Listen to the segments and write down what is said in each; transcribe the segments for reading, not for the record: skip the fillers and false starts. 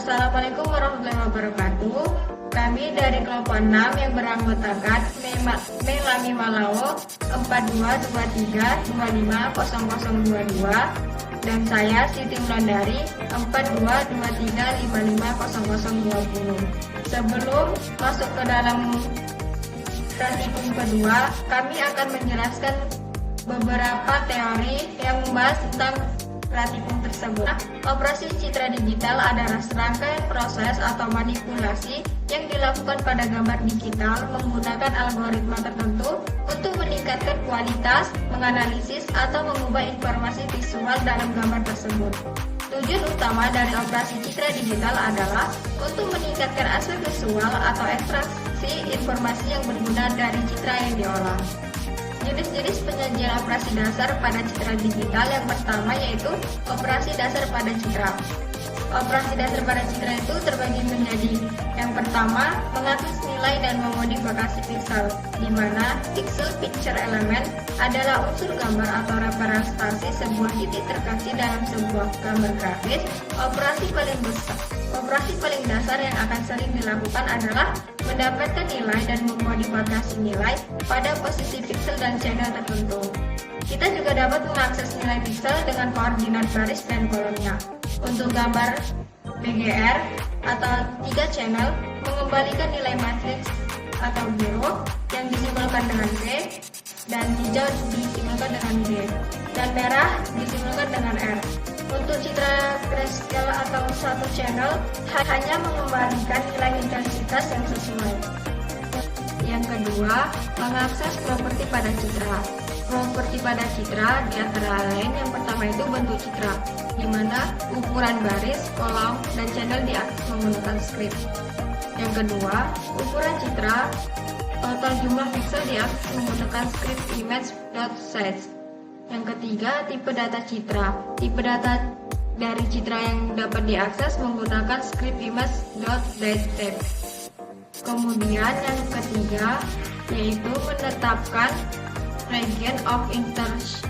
Assalamualaikum warahmatullahi wabarakatuh. Kami dari kelompok 6 yang beranggotakan Melami Malawo 4223250022 dan saya Siti Wulandari 4223550020. Sebelum masuk ke dalam praktikum kedua, kami akan menjelaskan beberapa teori yang membahas tentang praktikum tersebut. Operasi citra digital adalah serangkaian proses atau manipulasi yang dilakukan pada gambar digital menggunakan algoritma tertentu untuk meningkatkan kualitas, menganalisis, atau mengubah informasi visual dalam gambar tersebut. Tujuan utama dari operasi citra digital adalah untuk meningkatkan aspek visual atau ekstraksi informasi yang berguna dari citra yang diolah. Jenis-jenis penyajian operasi dasar pada citra digital yang pertama yaitu operasi dasar pada citra. Operasi dasar pada citra itu terbagi menjadi yang pertama, mengatur nilai dan memodifikasi pixel, di mana pixel picture element adalah unsur gambar atau representasi sebuah titik terkasih dalam sebuah gambar grafis. Operasi paling dasar yang akan sering dilakukan adalah mendapatkan nilai dan memodifikasi nilai pada posisi pixel dan channel tertentu. Kita juga dapat mengakses nilai pixel dengan koordinat baris dan kolomnya. Untuk gambar BGR atau 3 channel, mengembalikan nilai matriks atau biru yang disimbolkan dengan B, dan hijau disimbolkan dengan G, dan merah disimbolkan dengan R. Untuk citra grayscale atau satu channel hanya mengembalikan nilai intensitas yang sesuai. Yang kedua, mengakses properti pada citra. Properti pada citra di antara lain yang pertama itu bentuk citra, di mana ukuran baris, kolom, dan channel diakses menggunakan script. Yang kedua, ukuran citra, total jumlah pixel diakses menggunakan script image.size. Yang ketiga, tipe data citra. Tipe data dari citra yang dapat diakses menggunakan script image.datetable. Kemudian yang ketiga yaitu menetapkan region of interest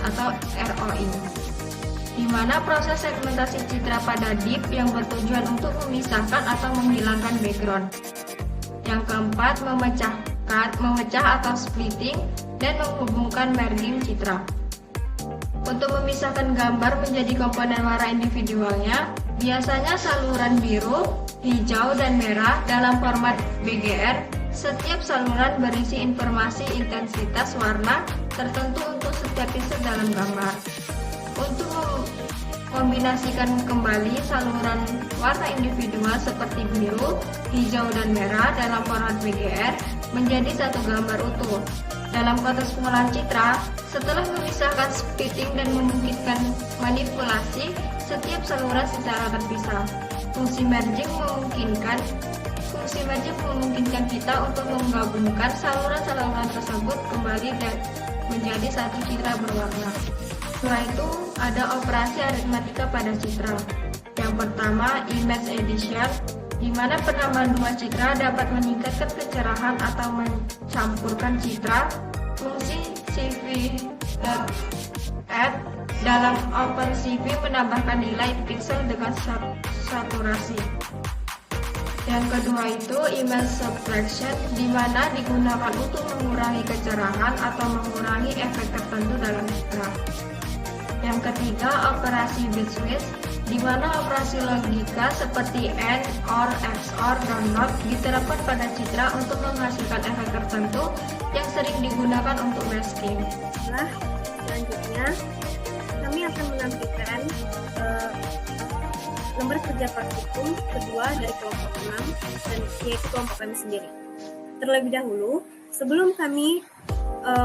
atau ROI, di mana proses segmentasi citra pada DIP yang bertujuan untuk memisahkan atau menghilangkan background. Yang keempat, memecah atau splitting dan menghubungkan merging citra. Untuk memisahkan gambar menjadi komponen warna individualnya, biasanya saluran biru, hijau, dan merah dalam format BGR. Setiap saluran berisi informasi intensitas warna tertentu untuk setiap pixel dalam gambar. Untuk kombinasikan kembali saluran warna individual seperti biru, hijau, dan merah dalam format BGR menjadi satu gambar utuh. Dalam konteks pengolahan citra, setelah memisahkan splitting dan memungkinkan manipulasi setiap saluran secara terpisah, fungsi merging memungkinkan kita untuk menggabungkan saluran-saluran tersebut kembali dan menjadi satu citra berwarna. Setelah itu, ada operasi aritmatika pada citra. Yang pertama, image addition, di mana penambahan dua citra dapat meningkatkan kecerahan atau mencampurkan citra. Fungsi CV.add dalam OpenCV menambahkan nilai pixel dengan saturasi. Yang kedua itu image subtraction, di mana digunakan untuk mengurangi kecerahan atau mengurangi efek tertentu dalam citra. Yang ketiga, operasi bit switch, di mana operasi logika seperti AND, OR, XOR, dan NOT diterapkan pada citra untuk menghasilkan efek tertentu yang sering digunakan untuk masking. Nah, selanjutnya kami akan menampilkan lembar kerja praktikum kedua dari kelompok 6 dan yaitu kelompok kami sendiri. Terlebih dahulu, sebelum kami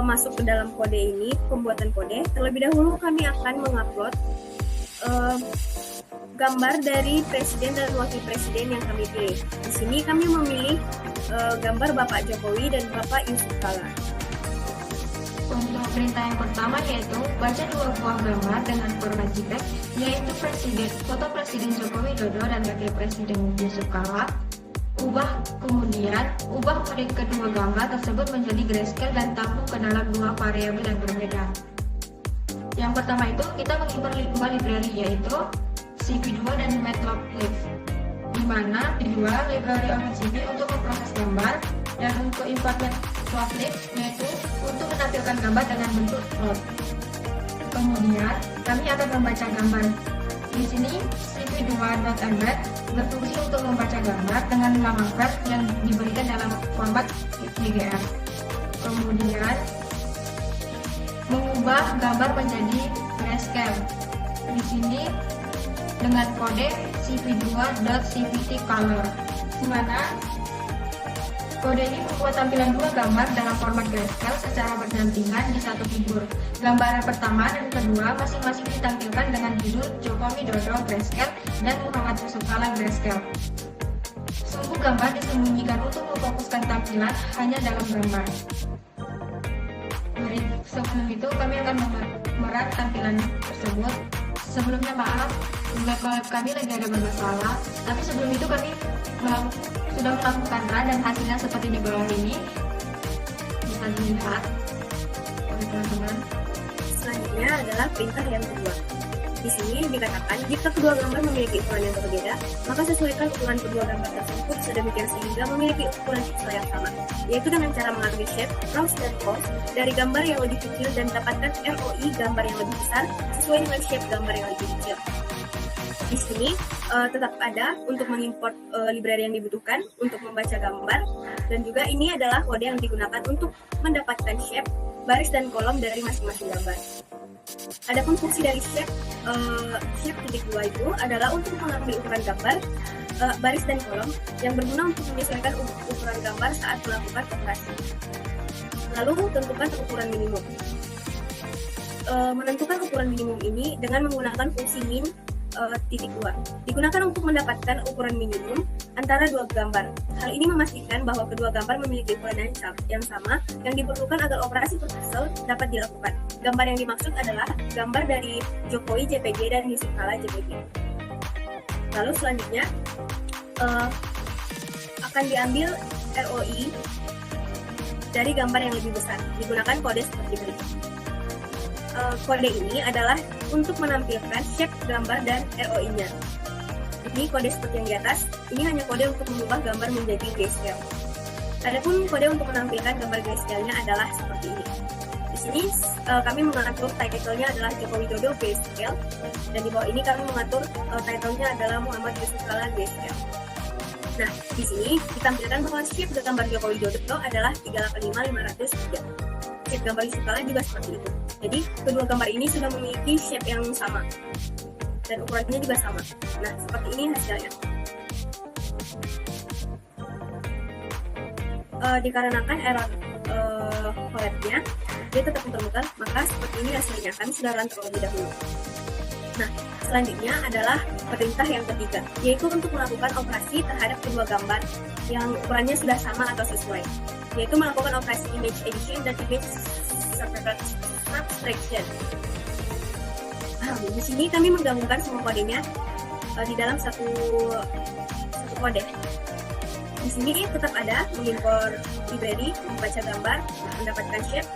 masuk ke dalam kode ini, pembuatan kode, terlebih dahulu kami akan mengupload gambar dari presiden dan wakil presiden yang kami pilih. Di sini kami memilih gambar Bapak Jokowi dan Bapak Yusuf Kala. Untuk perintah yang pertama yaitu baca dua buah gambar dengan format JPEG, yaitu foto Presiden Joko Widodo dan Wakil Presiden Yusuf Kala. Kemudian ubah kode kedua gambar tersebut menjadi grayscale dan tampung ke dalam dua variabel yang berbeda. Yang pertama itu kita mengimpor dua library yaitu CV2 dan Matplotlib. mana kedua library OpenCV untuk memproses gambar, dan untuk import Swaplit yaitu untuk menampilkan gambar dengan bentuk plot. Kemudian kami akan membaca gambar. Di sini cv2.embed berfungsi untuk membaca gambar dengan lama vers yang diberikan dalam format DGR. Kemudian mengubah gambar menjadi grayscale. Di sini dengan kode cv2.cvtcolor, di mana kode ini membuat tampilan dua gambar dalam format grayscale secara berdampingan di satu figur. Gambaran pertama dan kedua masing-masing ditampilkan dengan judul Joko Widodo grayscale dan Muhammad Yusuf Kalla grayscale. Sumbu gambar disembunyikan untuk memfokuskan tampilan hanya dalam gambar. Sebelum itu kami akan memeran tampilan tersebut. Sebelumnya maaf, web kami lagi ada bermasalah, tapi sebelum itu kami sudah melakukan run dan hasilnya seperti di bawah ini. Bisa dilihat oleh teman-teman. Selanjutnya adalah perintah yang kedua. Di sini dikatakan jika kedua gambar memiliki ukuran yang berbeda, maka sesuaikan ukuran kedua gambar tersebut sedemikian sehingga memiliki ukuran pixel yang sama, yaitu dengan cara mengambil shape, rouse, dan pose dari gambar yang lebih kecil dan dapatkan ROI gambar yang lebih besar sesuai dengan shape gambar yang lebih kecil. Di sini tetap ada untuk mengimport library yang dibutuhkan untuk membaca gambar, dan juga ini adalah kode yang digunakan untuk mendapatkan shape, baris, dan kolom dari masing-masing gambar. Adapun fungsi dari shape titik 2 itu adalah untuk mengambil ukuran gambar, baris, dan kolom yang berguna untuk menyesuaikan ukuran gambar saat melakukan operasi. Lalu tentukan ukuran minimum. Menentukan ukuran minimum ini dengan menggunakan fungsi min titik 2 digunakan untuk mendapatkan ukuran minimum antara dua gambar. Hal ini memastikan bahwa kedua gambar memiliki ukuran yang sama yang diperlukan agar operasi per pixel dapat dilakukan. Gambar yang dimaksud adalah gambar dari Jokowi JPG dan Yusuf Kalla JPG. Lalu selanjutnya akan diambil ROI dari gambar yang lebih besar. Digunakan kode seperti berikut. Kode ini adalah untuk menampilkan shape gambar dan ROI-nya. Ini kode seperti yang di atas, ini hanya kode untuk mengubah gambar menjadi grayscale. Adapun kode untuk menampilkan gambar grayscale-nya adalah seperti ini. Di sini kami mengatur title-nya adalah Joko Widodo grayscale, dan di bawah ini kami mengatur title-nya adalah Muhammad Yusuf Kalla grayscale. Nah, di sini ditampilkan bahwa shape gambar Joko Widodo adalah 385503. Shape gambar Yusuf Kalla juga seperti itu. Jadi kedua gambar ini sudah memiliki shape yang sama dan ukurannya juga sama. Nah, seperti ini hasilnya. Dikarenakan error collab-nya dia tetap muter-muter, maka seperti ini hasilnya. Kami sudah run terlebih dahulu. Nah, selanjutnya adalah perintah yang ketiga, yaitu untuk melakukan operasi terhadap kedua gambar yang ukurannya sudah sama atau sesuai, yaitu melakukan operasi image edition dan image subtraction. Di sini kami menggabungkan semua kodenya di dalam satu kode. Di sini tetap ada mengimport library, membaca gambar, mendapatkan shape.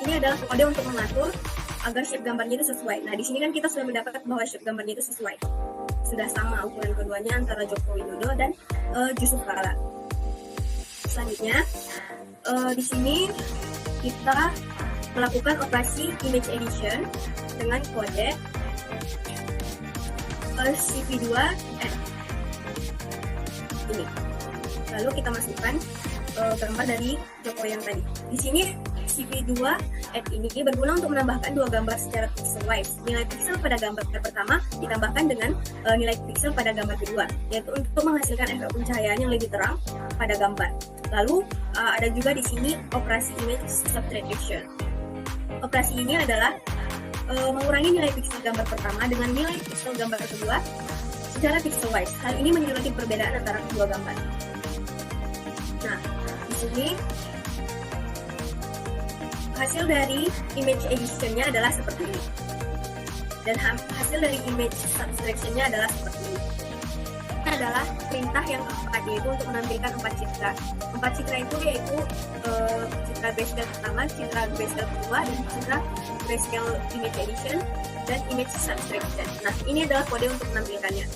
Ini adalah kode untuk mengatur agar shape gambarnya itu sesuai. Nah, di sini kan kita sudah mendapat bahwa shape gambarnya itu sesuai. Sudah sama ukuran keduanya antara Joko Widodo dan Yusuf Kalla. Selanjutnya, di sini kita melakukan operasi image edition dengan kode cv2 ini. Lalu kita masukkan gambar dari Joko yang tadi. Di sini cv2 ini berguna untuk menambahkan dua gambar secara pixel-wise. Nilai pixel pada gambar pertama ditambahkan dengan nilai pixel pada gambar kedua, yaitu untuk menghasilkan efek pencahayaan yang lebih terang pada gambar. Lalu ada juga di sini operasi image subtraction. Operasi ini adalah mengurangi nilai pixel gambar pertama dengan nilai pixel gambar kedua secara pixel-wise. Hal ini menyebabkan perbedaan antara kedua gambar. Nah, di sini hasil dari image edition-nya adalah seperti ini. Dan hasil dari image subtraction-nya adalah seperti ini. Ini adalah perintah yang keempat, yaitu untuk menampilkan 4 citra. 4 citra itu yaitu citra grayscale pertama, citra grayscale kedua, dan citra grayscale image edition dan image subtraction. Nah, ini adalah kode untuk menampilkannya.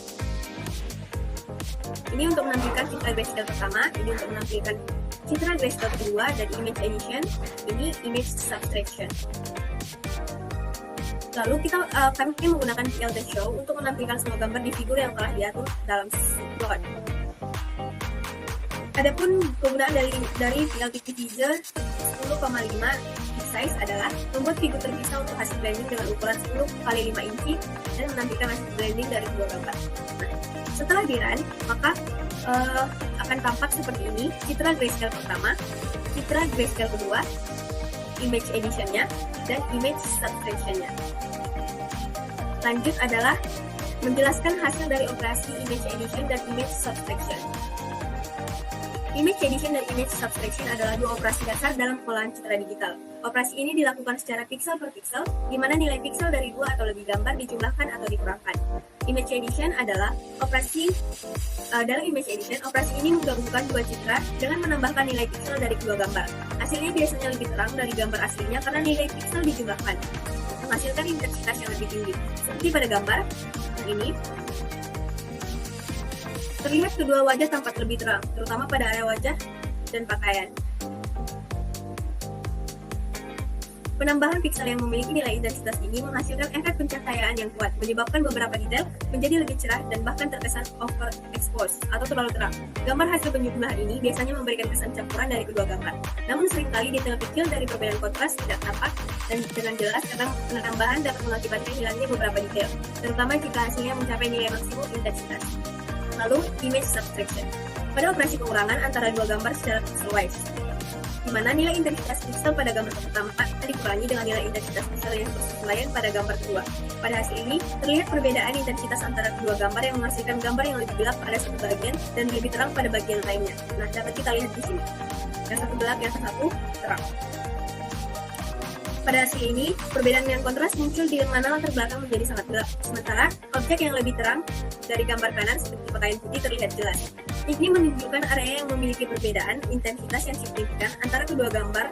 Ini untuk menampilkan citra grayscale pertama, ini untuk menampilkan citra grayscale kedua, dan image edition, ini image subtraction. Lalu kami menggunakan PLT Show untuk menampilkan semua gambar di figur yang telah diatur dalam slot. Adapun penggunaan dari PLT Teaser 10,5 size adalah membuat figur terpisah untuk hasil blending dengan ukuran 10x5 inci dan menampilkan hasil blending dari dua gambar. Nah, setelah di-run, maka akan tampak seperti ini: citra grayscale pertama, citra grayscale kedua, image edition-nya, dan image subtraction-nya. Lanjut adalah menjelaskan hasil dari operasi image edition dan image subtraction. Image edition dan image subtraction adalah dua operasi dasar dalam pengolahan citra digital. Operasi ini dilakukan secara pixel per pixel, di mana nilai pixel dari dua atau lebih gambar dijumlahkan atau dikurangkan. Image edition adalah dalam image edition, operasi ini menggabungkan dua citra dengan menambahkan nilai pixel dari kedua gambar. Hasilnya biasanya lebih terang dari gambar aslinya karena nilai pixel dijumlahkan, menghasilkan intensitas yang lebih tinggi. Seperti pada gambar ini, terlihat kedua wajah tampak lebih terang, terutama pada area wajah dan pakaian. Penambahan piksel yang memiliki nilai intensitas tinggi menghasilkan efek pencahayaan yang kuat, menyebabkan beberapa detail menjadi lebih cerah dan bahkan terkesan overexposed atau terlalu terang. Gambar hasil penjumlahan ini biasanya memberikan kesan campuran dari kedua gambar. Namun seringkali detail kecil dari perbedaan kontras tidak tampak dan dengan jelas karena penambahan dapat mengakibatkan hilangnya beberapa detail, terutama jika hasilnya mencapai nilai maksimum intensitas. Lalu, image subtraction. Pada operasi pengurangan antara dua gambar secara pixel-wise, di mana nilai intensitas pixel pada gambar pertama dikurangi dengan nilai intensitas pixel yang bersesuaian pada gambar kedua. Pada hasil ini, terlihat perbedaan intensitas antara kedua gambar yang menghasilkan gambar yang lebih gelap pada satu bagian dan lebih terang pada bagian lainnya. Nah, dapat kita lihat di sini. Yang satu gelap, yang satu terang. Pada hasil ini, perbedaan yang kontras muncul di mana latar belakang menjadi sangat gelap, sementara objek yang lebih terang dari gambar kanan seperti pakaian putih terlihat jelas. Ini menunjukkan area yang memiliki perbedaan intensitas yang signifikan antara kedua gambar.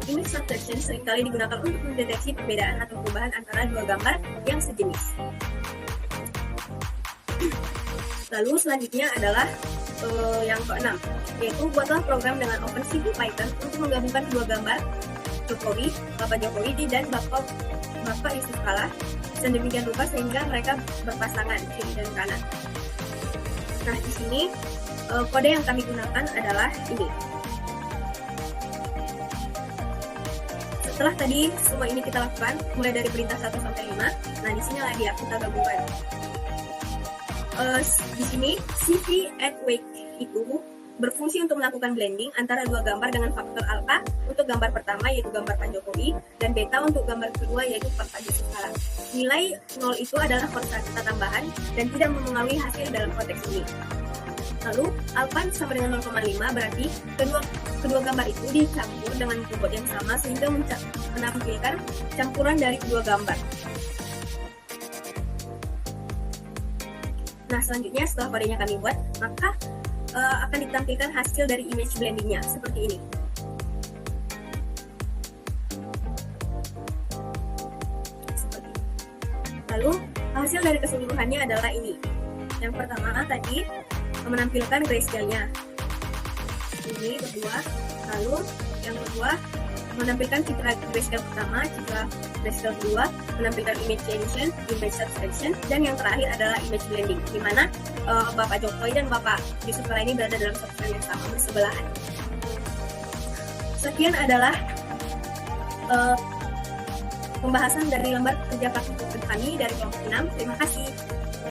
Image subtraction seringkali digunakan untuk mendeteksi perbedaan atau perubahan antara dua gambar yang sejenis. Lalu selanjutnya adalah yang keenam, yaitu buatlah program dengan OpenCV Python untuk menggabungkan dua gambar Jokowi, Bapak Jokowi dan Bapak Yusuf Kala sedemikian rupa sehingga mereka berpasangan kiri dan kanan. Nah, di sini kode yang kami gunakan adalah ini. Setelah tadi semua ini kita lakukan, mulai dari perintah 1 sampai 5, nah di sini lagi kita gabungkan. Di sini CV add weight itu berfungsi untuk melakukan blending antara dua gambar dengan faktor alpha untuk gambar pertama yaitu gambar Pak Jokowi dan beta untuk gambar kedua yaitu Pak Yusuf Kala. Nilai 0 itu adalah konstan tambahan dan tidak mempengaruhi hasil dalam konteks ini. Lalu alpha sama dengan 0,5 berarti kedua gambar itu dicampur dengan bobot yang sama sehingga menampilkan campuran dari kedua gambar. Nah, selanjutnya setelah kodenya kami buat, maka akan ditampilkan hasil dari image blendingnya seperti ini. Lalu hasil dari keseluruhannya adalah ini. Yang pertama tadi menampilkan grayscale-nya. Ini kedua. Lalu yang kedua menampilkan citra grayscale pertama, citra grayscale kedua, menampilkan image edition, image subtraction, dan yang terakhir adalah image blending, di mana Bapak Jokowi dan Bapak Yusuf Kala ini berada dalam satu frame yang sama bersebelahan. Sekian adalah pembahasan dari lembar kerja praktik kami dari kelompok 6. Terima kasih.